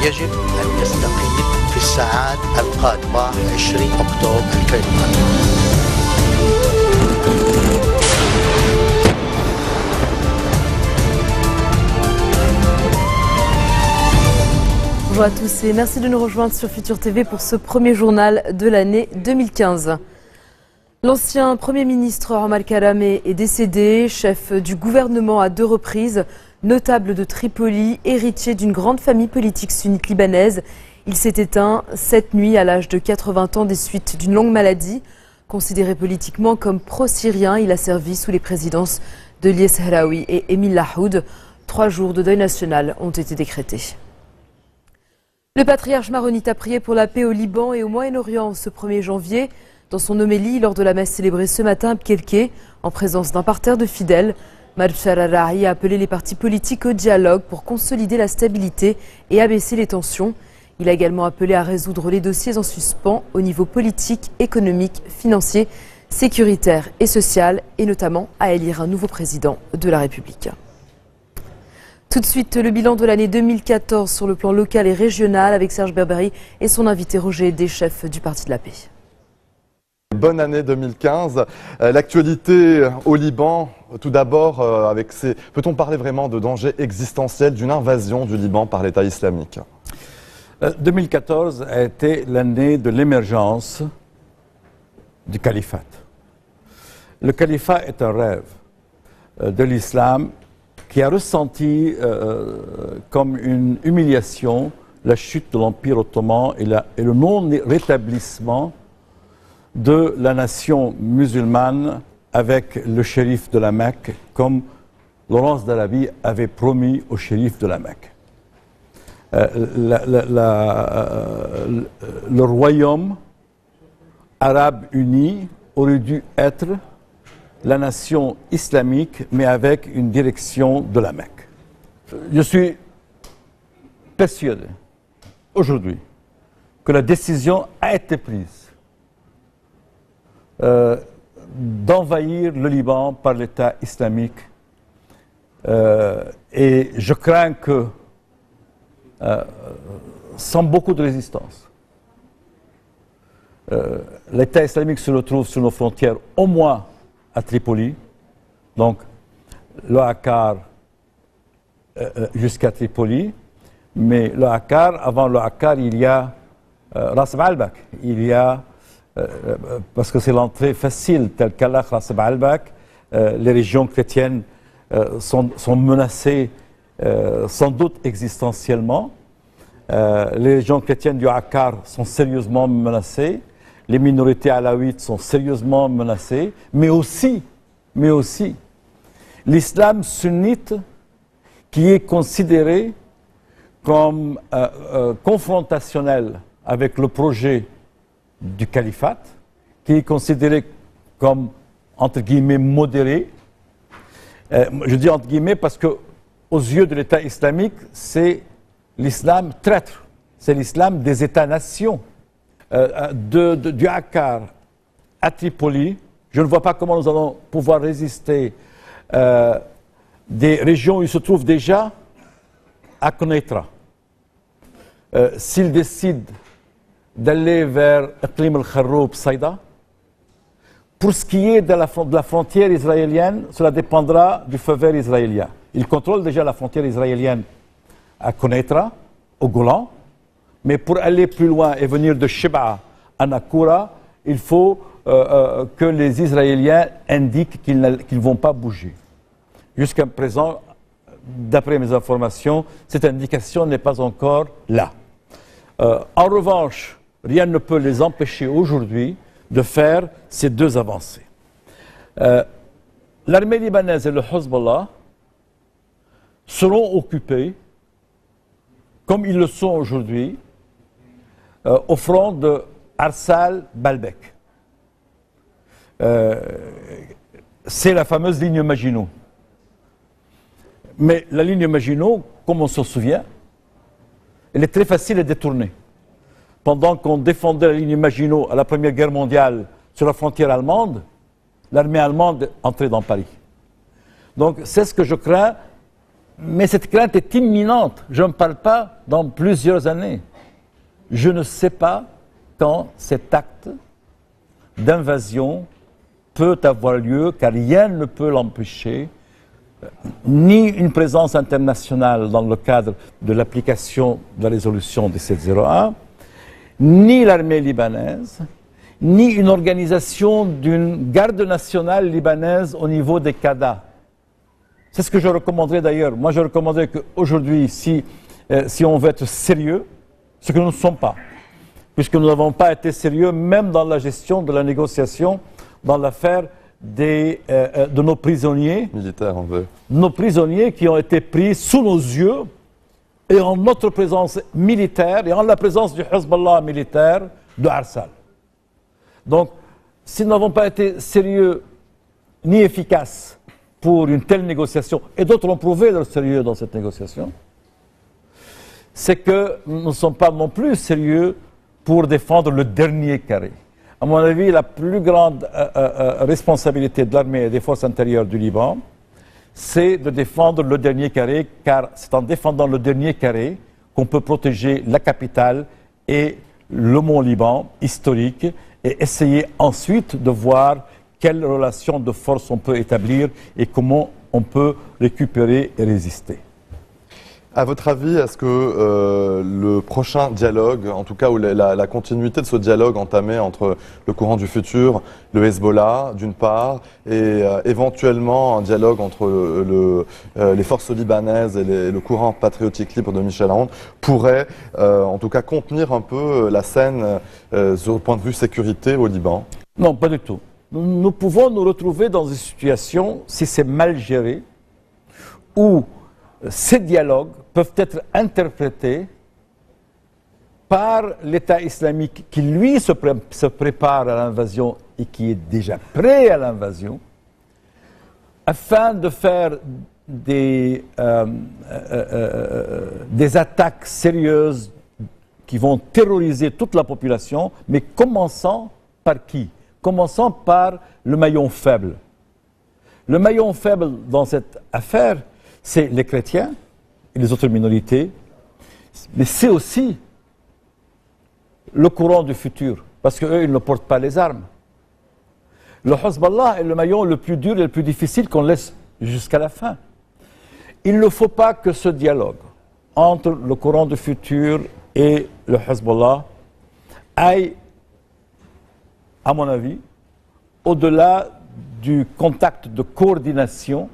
يجب أن يستقيل في الساعات القادمة 20 أكتوبر 2020. Bonjour à tous et merci de nous rejoindre sur Futur TV pour ce premier journal de l'année 2015. L'ancien Premier ministre Omar Karameh est décédé, chef du gouvernement à 2 reprises, notable de Tripoli, héritier d'une grande famille politique sunnite libanaise. Il s'est éteint cette nuit à l'âge de 80 ans des suites d'une longue maladie. Considéré politiquement comme pro-syrien, il a servi sous les présidences de Lies Hraoui et Émile Lahoud. 3 jours de deuil national ont été décrétés. Le patriarche maronite a prié pour la paix au Liban et au Moyen-Orient ce 1er janvier. Dans son homélie, lors de la messe célébrée ce matin à Bkelké, en présence d'un parterre de fidèles, Marshal al-Rahi a appelé les partis politiques au dialogue pour consolider la stabilité et abaisser les tensions. Il a également appelé à résoudre les dossiers en suspens au niveau politique, économique, financier, sécuritaire et social, et notamment à élire un nouveau président de la République. Tout de suite, le bilan de l'année 2014 sur le plan local et régional avec Serge Berberi et son invité Roger Edé, chef du Parti de la Paix. Bonne année 2015. L'actualité au Liban, tout d'abord, peut-on parler vraiment de danger existentiel d'une invasion du Liban par l'État islamique ? 2014 a été l'année de l'émergence du califat. Le califat est un rêve de l'islam qui a ressenti comme une humiliation la chute de l'Empire ottoman et le non-rétablissement de la nation musulmane avec le shérif de la Mecque, comme Laurence d'Arabie avait promis au shérif de la Mecque. Le royaume arabe uni aurait dû être la nation islamique, mais avec une direction de la Mecque. Je suis persuadé aujourd'hui que la décision a été prise d'envahir le Liban par l'État islamique. Et je crains que, sans beaucoup de résistance, l'État islamique se retrouve sur nos frontières, au moins à Tripoli, donc le Akkar jusqu'à Tripoli, mais le Akkar, avant le Akkar, il y a Ras Baalbek, il y a parce que c'est l'entrée facile, telle qu'Allah, Ras Baalbek, les régions chrétiennes sont menacées, sans doute existentiellement. Les régions chrétiennes du Akkar sont sérieusement menacées. Les minorités alaouites sont sérieusement menacées, mais aussi l'islam sunnite qui est considéré comme confrontationnel avec le projet du califat, qui est considéré comme, entre guillemets, modéré. Je dis entre guillemets parce que, aux yeux de l'État islamique, c'est l'islam traître, c'est l'islam des États-nations. Du Akkar à Tripoli, je ne vois pas comment nous allons pouvoir résister des régions où il se trouve déjà à Konaitra. S'ils décident d'aller vers Iqlim al-Kharroub, Saïda, pour ce qui est de la frontière israélienne, cela dépendra du feu vert israélien. Ils contrôlent déjà la frontière israélienne à Konaitra, au Golan. Mais pour aller plus loin et venir de Sheba à Nakoura, il faut que les Israéliens indiquent qu'ils ne vont pas bouger. Jusqu'à présent, d'après mes informations, cette indication n'est pas encore là. En revanche, rien ne peut les empêcher aujourd'hui de faire ces 2 avancées. L'armée libanaise et le Hezbollah seront occupés, comme ils le sont aujourd'hui, au front de Arsal Baalbek. C'est la fameuse ligne Maginot. Mais la ligne Maginot, comme on s'en souvient, elle est très facile à détourner. Pendant qu'on défendait la ligne Maginot à la Première Guerre mondiale sur la frontière allemande, l'armée allemande entrait dans Paris. Donc c'est ce que je crains Mais cette crainte est imminente. Je ne parle pas dans plusieurs années. Je ne sais pas quand cet acte d'invasion peut avoir lieu, car rien ne peut l'empêcher, ni une présence internationale dans le cadre de l'application de la résolution 1701, ni l'armée libanaise, ni une organisation d'une garde nationale libanaise au niveau des CADA. C'est ce que je recommanderais d'ailleurs. Moi, je recommanderais qu'aujourd'hui, si on veut être sérieux, ce que nous ne sommes pas, puisque nous n'avons pas été sérieux même dans la gestion de la négociation, dans l'affaire de nos prisonniers. Militaire, on veut. Nos prisonniers qui ont été pris sous nos yeux et en notre présence militaire et en la présence du Hezbollah militaire de Arsal. Donc, si nous n'avons pas été sérieux ni efficaces pour une telle négociation, et d'autres ont prouvé leur sérieux dans cette négociation, c'est que nous ne sommes pas non plus sérieux pour défendre le dernier carré. À mon avis, la plus grande responsabilité de l'armée et des forces intérieures du Liban, c'est de défendre le dernier carré, car c'est en défendant le dernier carré qu'on peut protéger la capitale et le mont Liban historique, et essayer ensuite de voir quelles relations de force on peut établir et comment on peut récupérer et résister. À votre avis, est-ce que le prochain dialogue, en tout cas ou la continuité de ce dialogue entamé entre le courant du futur, le Hezbollah d'une part, et éventuellement un dialogue entre les forces libanaises et le courant patriotique libre de Michel Aoun, pourrait en tout cas contenir un peu la scène sur le point de vue sécurité au Liban? Non, pas du tout. Nous pouvons nous retrouver dans une situation, si c'est mal géré, où ces dialogues peuvent être interprétés par l'État islamique qui, lui, se prépare à l'invasion et qui est déjà prêt à l'invasion, afin de faire des attaques sérieuses qui vont terroriser toute la population, mais commençant par qui? Commençant par le maillon faible. Le maillon faible dans cette affaire, c'est les chrétiens et les autres minorités, mais c'est aussi le courant du futur, parce qu'eux, ils ne portent pas les armes. Le Hezbollah est le maillon le plus dur et le plus difficile qu'on laisse jusqu'à la fin. Il ne faut pas que ce dialogue entre le courant du futur et le Hezbollah aille, à mon avis, au-delà du contact de coordination,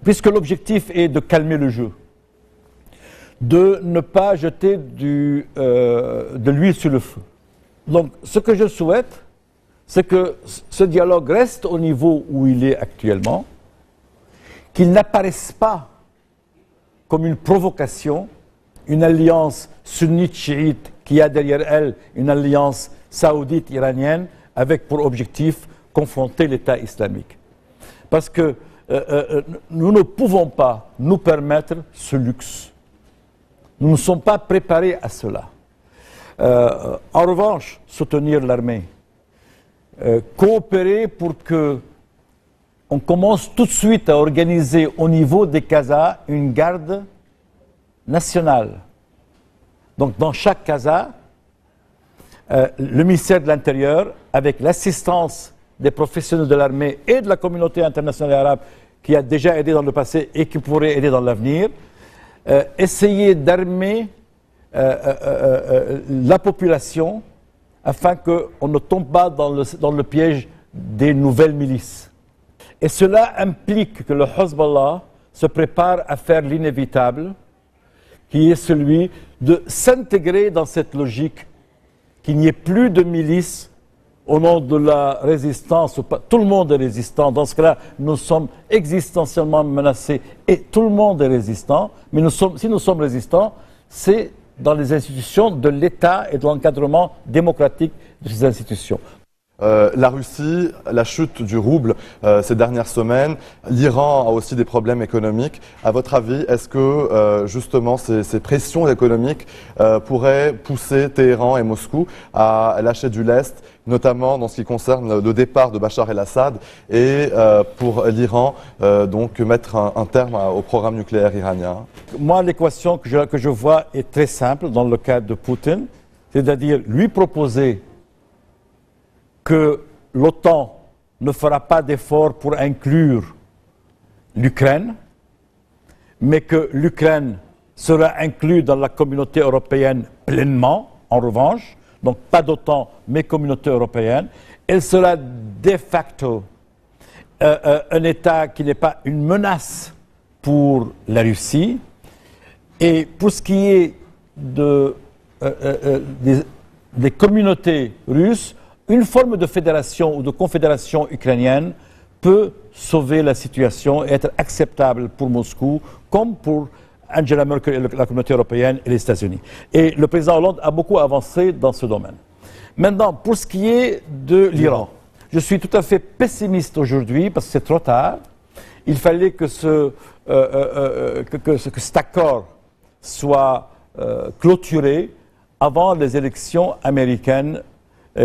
puisque l'objectif est de calmer le jeu, de ne pas jeter de l'huile sur le feu. Donc, ce que je souhaite, c'est que ce dialogue reste au niveau où il est actuellement, qu'il n'apparaisse pas comme une provocation, une alliance sunnite-chiite qui a derrière elle une alliance saoudite-iranienne avec pour objectif confronter l'État islamique. Parce que nous ne pouvons pas nous permettre ce luxe. Nous ne sommes pas préparés à cela. En revanche, soutenir l'armée, coopérer pour que on commence tout de suite à organiser au niveau des Casa une garde nationale. Donc dans chaque Casa, le ministère de l'Intérieur, avec l'assistance des professionnels de l'armée et de la communauté internationale arabe qui a déjà aidé dans le passé et qui pourrait aider dans l'avenir, essayer d'armer la population afin qu'on ne tombe pas dans le piège des nouvelles milices. Et cela implique que le Hezbollah se prépare à faire l'inévitable, qui est celui de s'intégrer dans cette logique, qu'il n'y ait plus de milices au nom de la résistance. Tout le monde est résistant. Dans ce cas-là, nous sommes existentiellement menacés et tout le monde est résistant. Mais si nous sommes résistants, c'est dans les institutions de l'État et de l'encadrement démocratique de ces institutions. La Russie, la chute du rouble ces dernières semaines, l'Iran a aussi des problèmes économiques. À votre avis, est-ce que justement ces pressions économiques pourraient pousser Téhéran et Moscou à lâcher du lest, notamment dans ce qui concerne le départ de Bachar el-Assad et pour l'Iran, donc mettre un terme au programme nucléaire iranien? Moi, l'équation que je vois est très simple dans le cas de Poutine, c'est-à-dire lui proposer que l'OTAN ne fera pas d'efforts pour inclure l'Ukraine, mais que l'Ukraine sera inclue dans la communauté européenne pleinement, en revanche, donc pas d'OTAN, mais communauté européenne. Elle sera de facto un État qui n'est pas une menace pour la Russie. Et pour ce qui est des communautés russes, une forme de fédération ou de confédération ukrainienne peut sauver la situation et être acceptable pour Moscou comme pour Angela Merkel et la communauté européenne et les États-Unis. Et le président Hollande a beaucoup avancé dans ce domaine. Maintenant, pour ce qui est de l'Iran, je suis tout à fait pessimiste aujourd'hui parce que c'est trop tard. Il fallait que cet accord soit clôturé avant les élections américaines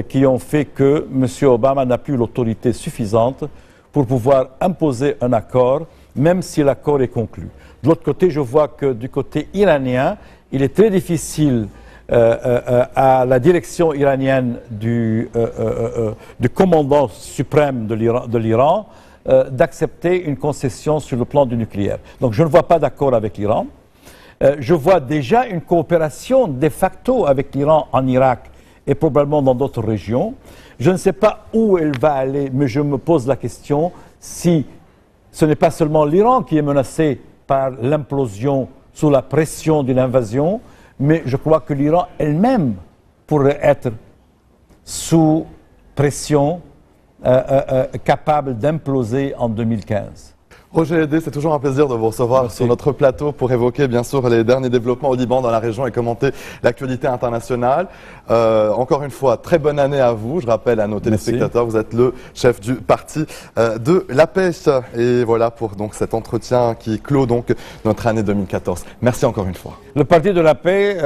qui ont fait que M. Obama n'a plus l'autorité suffisante pour pouvoir imposer un accord, même si l'accord est conclu. De l'autre côté, je vois que du côté iranien, il est très difficile à la direction iranienne du commandant suprême de l'Iran d'accepter une concession sur le plan du nucléaire. Donc je ne vois pas d'accord avec l'Iran. Je vois déjà une coopération de facto avec l'Iran en Irak et probablement dans d'autres régions. Je ne sais pas où elle va aller, mais je me pose la question si ce n'est pas seulement l'Iran qui est menacé par l'implosion sous la pression d'une invasion, mais je crois que l'Iran elle-même pourrait être sous pression, capable d'imploser en 2015. Roger Hédé, c'est toujours un plaisir de vous recevoir sur notre plateau pour évoquer bien sûr les derniers développements au Liban, dans la région et commenter l'actualité internationale. Encore une fois, très bonne année à vous. Je rappelle à nos téléspectateurs, vous êtes le chef du parti de la paix. Et voilà pour donc cet entretien qui clôt donc notre année 2014. Merci encore une fois. Le parti de la paix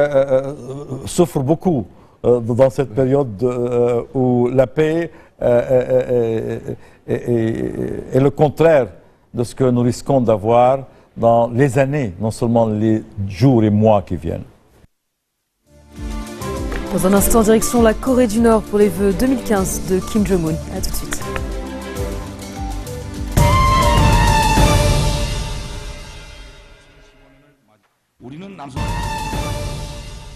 souffre beaucoup dans cette période où la paix est le contraire de ce que nous risquons d'avoir dans les années, non seulement les jours et mois qui viennent. Dans un instant, direction la Corée du Nord pour les vœux 2015 de Kim Jong-un. A tout de suite.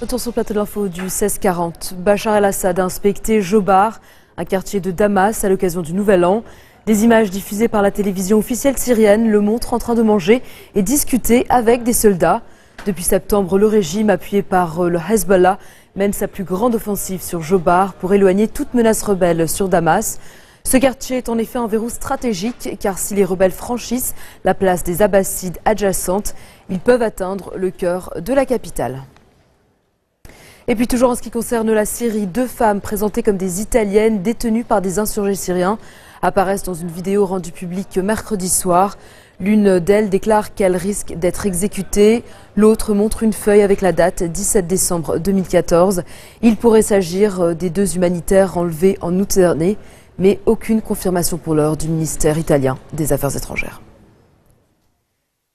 Retour sur le plateau de l'info du 1640. Bachar el-Assad a inspecté Jobar, un quartier de Damas, à l'occasion du Nouvel An. Des images diffusées par la télévision officielle syrienne le montrent en train de manger et discuter avec des soldats. Depuis septembre, le régime, appuyé par le Hezbollah, mène sa plus grande offensive sur Jobar pour éloigner toute menace rebelle sur Damas. Ce quartier est en effet un verrou stratégique car si les rebelles franchissent la place des Abbassides adjacente, ils peuvent atteindre le cœur de la capitale. Et puis toujours en ce qui concerne la Syrie, 2 femmes présentées comme des Italiennes détenues par des insurgés syriens apparaissent dans une vidéo rendue publique mercredi soir. L'une d'elles déclare qu'elle risque d'être exécutée. L'autre montre une feuille avec la date 17 décembre 2014. Il pourrait s'agir des 2 humanitaires enlevés en août dernier, mais aucune confirmation pour l'heure du ministère italien des Affaires étrangères.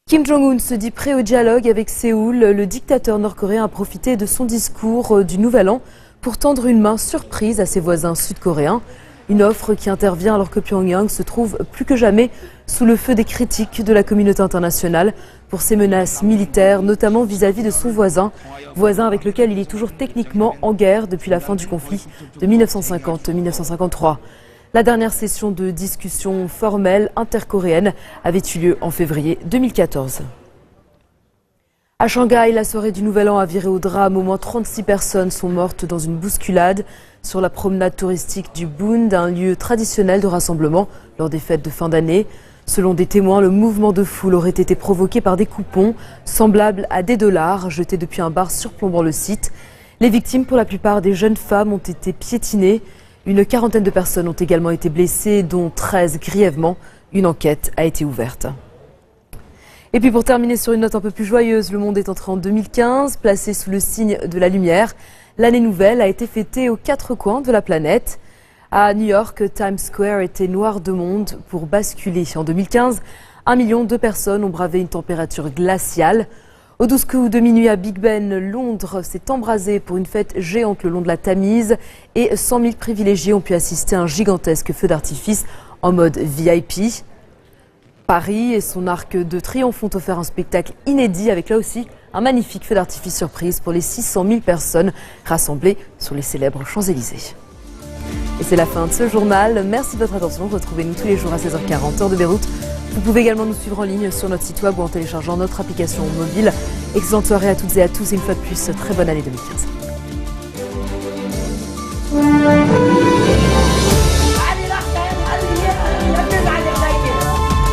Kim Jong-un se dit prêt au dialogue avec Séoul. Le dictateur nord-coréen a profité de son discours du Nouvel An pour tendre une main surprise à ses voisins sud-coréens. Une offre qui intervient alors que Pyongyang se trouve plus que jamais sous le feu des critiques de la communauté internationale pour ses menaces militaires, notamment vis-à-vis de son voisin avec lequel il est toujours techniquement en guerre depuis la fin du conflit de 1950-1953. La dernière session de discussion formelle intercoréenne avait eu lieu en février 2014. À Shanghai, la soirée du Nouvel An a viré au drame. Au moins 36 personnes sont mortes dans une bousculade sur la promenade touristique du Bund, un lieu traditionnel de rassemblement lors des fêtes de fin d'année. Selon des témoins, le mouvement de foule aurait été provoqué par des coupons semblables à des dollars jetés depuis un bar surplombant le site. Les victimes, pour la plupart des jeunes femmes, ont été piétinées. Une quarantaine de personnes ont également été blessées, dont 13 grièvement. Une enquête a été ouverte. Et puis pour terminer sur une note un peu plus joyeuse, le monde est entré en 2015, placé sous le signe de la lumière. L'année nouvelle a été fêtée aux quatre coins de la planète. À New York, Times Square était noir de monde pour basculer. En 2015, 1 million de personnes ont bravé une température glaciale. Au 12 coups de minuit à Big Ben, Londres s'est embrasé pour une fête géante le long de la Tamise et 100 000 privilégiés ont pu assister à un gigantesque feu d'artifice en mode VIP. Paris et son arc de triomphe ont offert un spectacle inédit avec là aussi un magnifique feu d'artifice surprise pour les 600 000 personnes rassemblées sur les célèbres Champs-Élysées. Et c'est la fin de ce journal. Merci de votre attention. Retrouvez-nous tous les jours à 16h40 heure de Beyrouth. Vous pouvez également nous suivre en ligne sur notre site web ou en téléchargeant notre application mobile. Excellente soirée à toutes et à tous et une fois de plus, très bonne année 2015.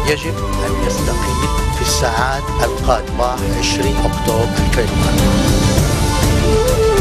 يجب أن يستقيل في الساعات القادمة 20 أكتوبر القادم.